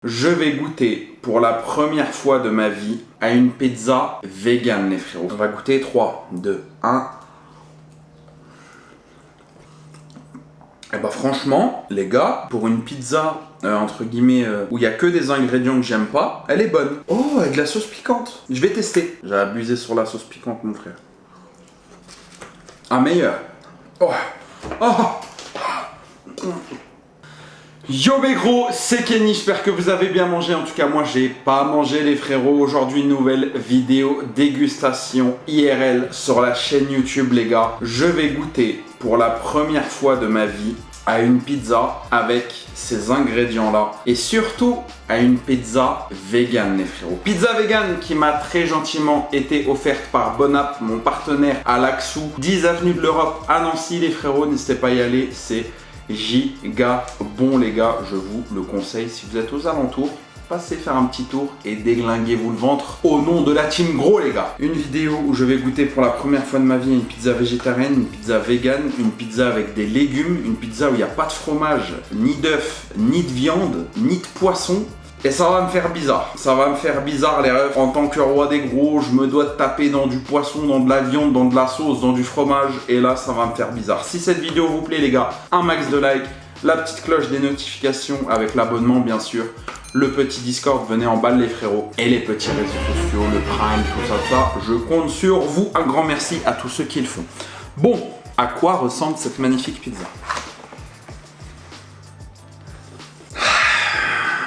Je vais goûter pour la première fois de ma vie à une pizza vegan, les frérots. On va goûter 3, 2, 1. Et bah franchement, les gars, pour une pizza, entre guillemets, où il n'y a que des ingrédients que j'aime pas, elle est bonne. Oh, avec de la sauce piquante. Je vais tester. J'ai abusé sur la sauce piquante, mon frère. Ah, meilleur. Oh. Oh. Yo mes gros, c'est Kenny, j'espère que vous avez bien mangé. En tout cas moi j'ai pas mangé les frérots. Aujourd'hui nouvelle vidéo dégustation IRL sur la chaîne YouTube les gars. Je vais goûter pour la première fois de ma vie à une pizza avec ces ingrédients là. Et surtout à une pizza vegan les frérots. Pizza vegan qui m'a très gentiment été offerte par Bonap, mon partenaire à l'Axou, 10 avenue de l'Europe à Nancy les frérots. N'hésitez pas à y aller, c'est giga bon les gars, je vous le conseille. Si vous êtes aux alentours, passez faire un petit tour et déglinguez-vous le ventre au nom de la team gros les gars. Une vidéo où je vais goûter pour la première fois de ma vie une pizza végétarienne, une pizza vegan, une pizza avec des légumes, une pizza où il n'y a pas de fromage, ni d'œuf, ni de viande, ni de poisson. Et ça va me faire bizarre. Ça va me faire bizarre les refs. En tant que roi des gros, je me dois de taper dans du poisson, dans de la viande, dans de la sauce, dans du fromage. Et là, ça va me faire bizarre. Si cette vidéo vous plaît les gars, un max de likes, la petite cloche des notifications avec l'abonnement bien sûr, le petit Discord, venez en balle les frérots, et les petits réseaux sociaux, le Prime, tout ça. Je compte sur vous. Un grand merci à tous ceux qui le font. Bon, à quoi ressemble cette magnifique pizza ?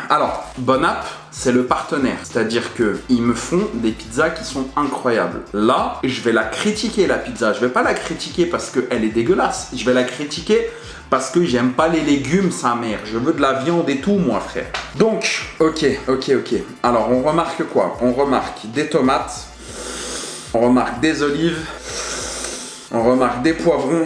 Alors, Bonap, c'est le partenaire, c'est-à-dire qu'ils me font des pizzas qui sont incroyables. Là, je vais la critiquer la pizza, je vais pas la critiquer parce qu'elle est dégueulasse, je vais la critiquer parce que j'aime pas les légumes, sa mère, je veux de la viande et tout moi frère. Donc, ok. Alors, on remarque quoi ? On remarque des tomates, on remarque des olives, on remarque des poivrons,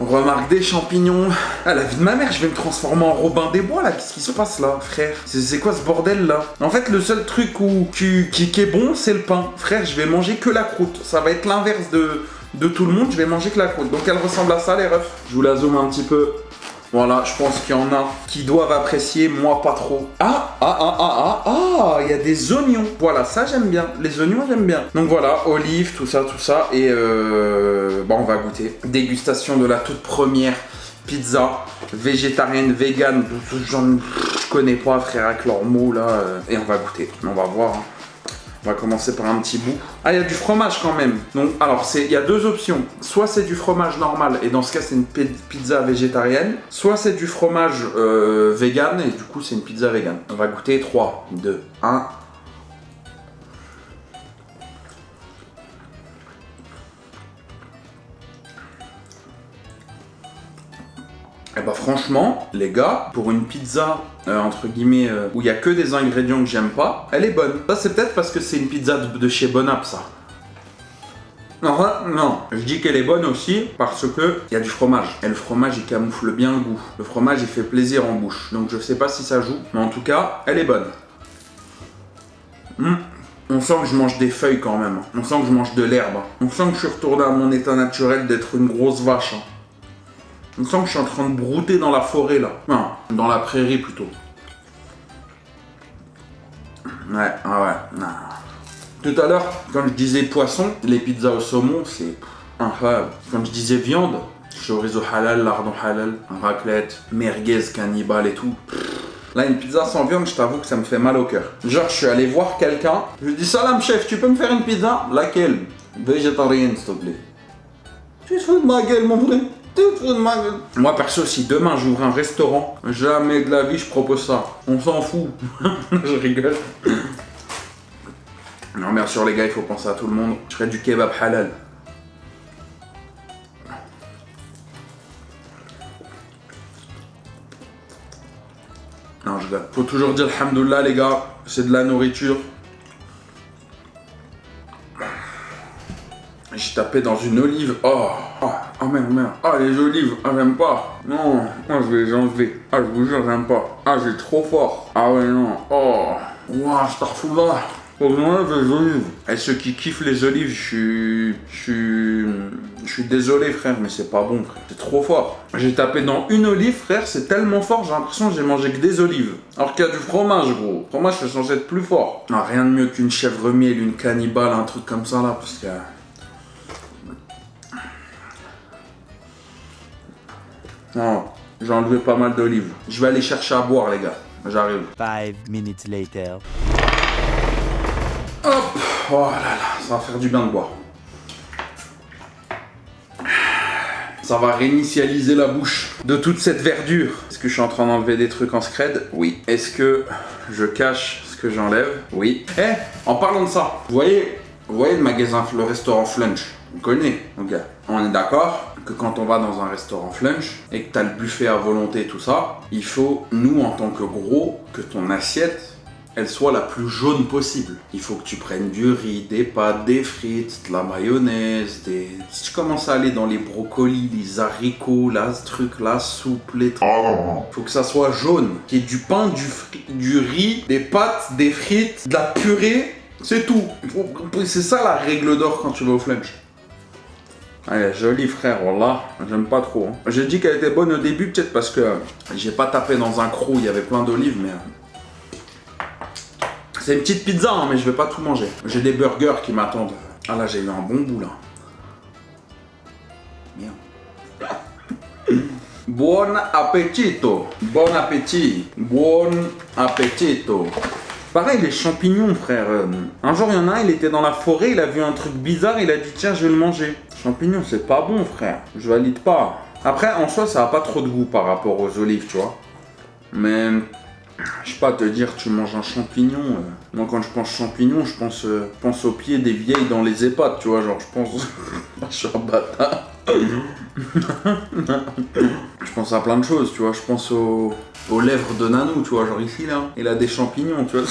on remarque des champignons. Ah la vie de ma mère, je vais me transformer en Robin des Bois là. Qu'est-ce qui se passe là, frère ? C'est quoi ce bordel là ? En fait, le seul truc qui est bon, c'est le pain. Frère, je vais manger que la croûte. Ça va être l'inverse de tout le monde. Je vais manger que la croûte. Donc elle ressemble à ça les refs. Je vous la zoome un petit peu. Voilà, je pense qu'il y en a qui doivent apprécier, moi pas trop. Il y a des oignons. Voilà, ça j'aime bien. Les oignons, j'aime bien. Donc voilà, olives, tout ça. Et on va goûter. Dégustation de la toute première pizza végétarienne, vegan. Je connais pas, frère, avec leurs mots là. Et on va goûter. On va voir. On va commencer par un petit bout. Ah, il y a du fromage quand même. Donc, alors, il y a deux options. Soit c'est du fromage normal, et dans ce cas, c'est une pizza végétarienne. Soit c'est du fromage vegan, et du coup, c'est une pizza vegan. On va goûter 3, 2, 1. Et bah franchement, les gars, pour une pizza, entre guillemets, où il n'y a que des ingrédients que j'aime pas, elle est bonne. Ça c'est peut-être parce que c'est une pizza de chez Bonap, ça. Non, je dis qu'elle est bonne aussi parce que il y a du fromage. Et le fromage, il camoufle bien le goût. Le fromage, il fait plaisir en bouche. Donc je sais pas si ça joue, mais en tout cas, elle est bonne. On sent que je mange des feuilles quand même. On sent que je mange de l'herbe. On sent que je suis retourné à mon état naturel d'être une grosse vache. On sent que je suis en train de brouter dans la forêt là. Non, dans la prairie plutôt. Ouais. Tout à l'heure, quand je disais poisson, les pizzas au saumon, c'est incroyable. Quand je disais viande, chorizo halal, lardon halal, raclette, merguez, cannibale et tout. Là, une pizza sans viande, je t'avoue que ça me fait mal au cœur. Genre, je suis allé voir quelqu'un, je lui dis salam chef, tu peux me faire une pizza ? Laquelle ? Végétarienne, s'il te plaît. Tu te fous de ma gueule, mon vrai ? Moi perso, si demain j'ouvre un restaurant, jamais de la vie je propose ça. On s'en fout. Je rigole. Non, bien sûr les gars, il faut penser à tout le monde. Je ferai du kebab halal. Non, je rigole. Faut toujours dire alhamdoulilah les gars, c'est de la nourriture. J'ai tapé dans une olive. Oh merde. Ah, les olives. Ah, j'aime pas. Non. Je vais les enlever. Ah, je vous jure, j'aime pas. Ah, j'ai trop fort. Ah ouais, non. Oh. Ouah, je t'en là. Faut que j'enlève les olives. Et ceux qui kiffent les olives, je Je suis désolé frère, mais c'est pas bon frère. C'est trop fort. J'ai tapé dans une olive frère, c'est tellement fort, j'ai l'impression que j'ai mangé que des olives. Alors qu'il y a du fromage gros. Le fromage c'est censé être plus fort. Ah, rien de mieux qu'une chèvre miel, une cannibale, un truc comme ça là, parce que... Non, j'ai enlevé pas mal d'olives. Je vais aller chercher à boire les gars. J'arrive. 5 minutes later. Hop. Oh là là, ça va faire du bien de boire. Ça va réinitialiser la bouche de toute cette verdure. Est-ce que je suis en train d'enlever des trucs en scred? Oui. Est-ce que je cache ce que j'enlève? Oui. Eh, en parlant de ça, vous voyez le magasin, le restaurant Flunch? On connaît, ok. On est d'accord que quand on va dans un restaurant Flunch et que t'as le buffet à volonté, tout ça, il faut, nous en tant que gros, que ton assiette elle soit la plus jaune possible. Il faut que tu prennes du riz, des pâtes, des frites, de la mayonnaise, Si tu commences à aller dans les brocolis, les haricots, là, ce truc, la soupe, les trucs... Faut que ça soit jaune. Qu'il y ait du pain, du riz, des pâtes, des frites, de la purée, c'est tout. C'est ça la règle d'or quand tu vas au Flunch. Elle est jolie frère, voilà, j'aime pas trop. Hein. J'ai dit qu'elle était bonne au début, peut-être parce que j'ai pas tapé dans un croc où il y avait plein d'olives, mais... C'est une petite pizza, hein, mais je vais pas tout manger. J'ai des burgers qui m'attendent. Ah là, j'ai eu un bon bout là. Merde. Buon appetito. Bon appétit. Buon appetito. Pareil, les champignons, frère. Un jour, il y en a un, il était dans la forêt, il a vu un truc bizarre, il a dit tiens, je vais le manger. Champignons, c'est pas bon, frère. Je valide pas. Après, en soi, ça a pas trop de goût par rapport aux olives, tu vois. Mais... Je sais pas te dire, tu manges un champignon. Moi, quand je pense champignon, je pense aux pieds des vieilles dans les EHPAD, tu vois. Genre, je pense. Je suis un bâtard. Je pense à plein de choses, tu vois. Je pense aux lèvres de Nanou, tu vois. Genre ici, là. Il a des champignons, tu vois.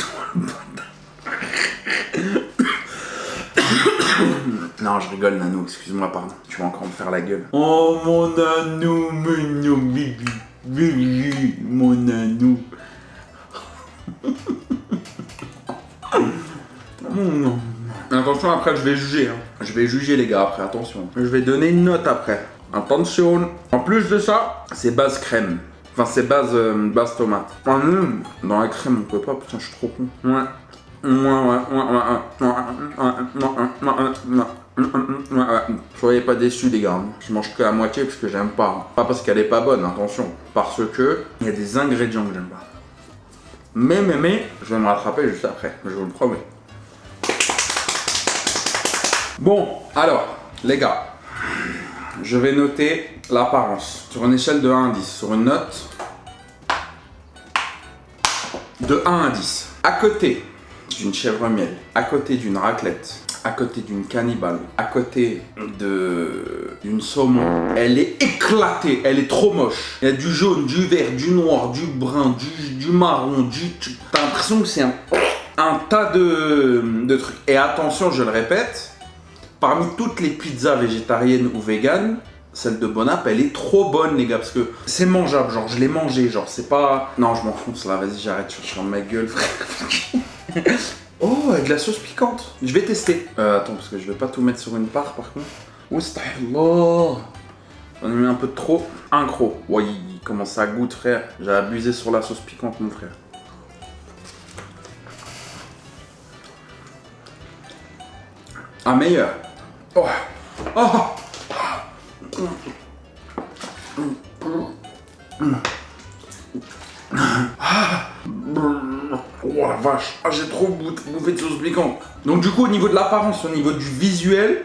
Non, je rigole, Nanou, excuse-moi, pardon. Tu vas encore me faire la gueule. Oh, mon Nanou, mon bibi, bibi, mon Nanou. Attention, après je vais juger. Hein. Je vais juger les gars après, attention. Je vais donner une note après. Attention. En plus de ça, c'est base crème. Enfin, c'est base tomate. Ah non, dans la crème on peut pas, putain, je suis trop con. Ouais. Soyez pas déçus les gars. Je mange que à moitié parce que j'aime pas. Pas parce qu'elle est pas bonne, attention. Parce que il y a des ingrédients que j'aime pas. Mais, je vais me rattraper juste après, je vous le promets. Bon, alors, les gars, je vais noter l'apparence sur une échelle de 1 à 10, sur une note de 1 à 10. À côté d'une chèvre miel, à côté d'une raclette, à côté d'une cannibale, à côté d'une saumon, elle est éclatée, elle est trop moche. Il y a du jaune, du vert, du noir, du brun, du marron, T'as l'impression que c'est un tas de trucs. Et attention, je le répète, parmi toutes les pizzas végétariennes ou véganes, celle de Bon App, elle est trop bonne les gars, parce que c'est mangeable, genre je l'ai mangé, genre c'est pas... Non, je m'enfonce là, vas-y j'arrête, je suis en ma gueule frère. Oh, avec de la sauce piquante. Je vais tester. Attends, parce que je vais pas tout mettre sur une part par contre. Oustahillah. J'en ai mis un peu de trop. Un croc. Ouais, comment ça goûte frère. J'ai abusé sur la sauce piquante mon frère. Ah, meilleur. Oh. Oh. Oh la vache, ah, j'ai trop bouffé de sauce piquante. Donc du coup au niveau de l'apparence, au niveau du visuel,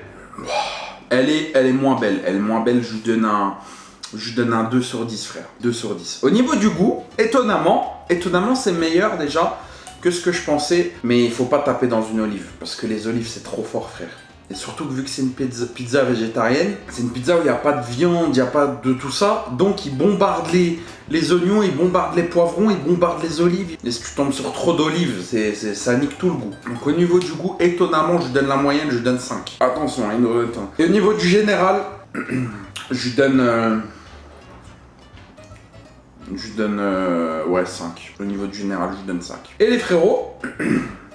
elle est moins belle. Elle est moins belle, je lui donne un 2 sur 10 frère. 2 sur 10. Au niveau du goût, étonnamment c'est meilleur déjà que ce que je pensais. Mais il faut pas taper dans une olive, parce que les olives c'est trop fort frère. Et surtout que vu que c'est une pizza végétarienne, c'est une pizza où il n'y a pas de viande, il n'y a pas de tout ça. Donc ils bombardent les oignons, ils bombardent les poivrons, ils bombardent les olives. Et si tu tombes sur trop d'olives, ça nique tout le goût. Donc au niveau du goût, étonnamment, je donne la moyenne, je donne 5. Attention, il nous retient. Et au niveau du général, je donne... ouais, 5. Au niveau du général, je donne 5. Et les frérots...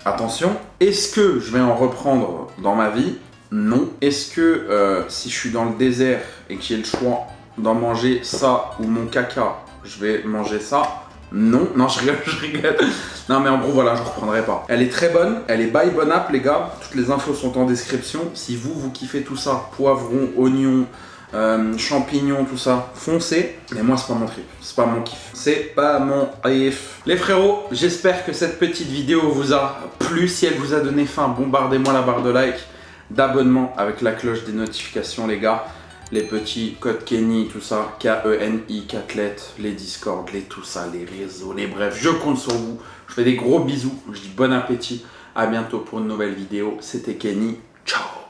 Attention, est-ce que je vais en reprendre dans ma vie? Non. Est-ce que si je suis dans le désert et que j'ai le choix d'en manger ça ou mon caca, je vais manger ça? Non. Non, je rigole, je rigole. Non, mais en gros, voilà, je reprendrai pas. Elle est très bonne, elle est by Bon App, les gars. Toutes les infos sont en description. Si vous kiffez tout ça, poivron, oignon, champignons, tout ça, foncez. Mais moi, c'est pas mon trip, c'est pas mon kiff. C'est pas mon kiff. Les frérots, j'espère que cette petite vidéo vous a plu. Si elle vous a donné faim, bombardez-moi la barre de like, d'abonnement avec la cloche des notifications, les gars. Les petits codes Kenny, tout ça, K-E-N-I, Cathlète, les Discord, les tout ça, les réseaux, les brefs, je compte sur vous. Je fais des gros bisous, je dis bon appétit, à bientôt pour une nouvelle vidéo. C'était Kenny, ciao.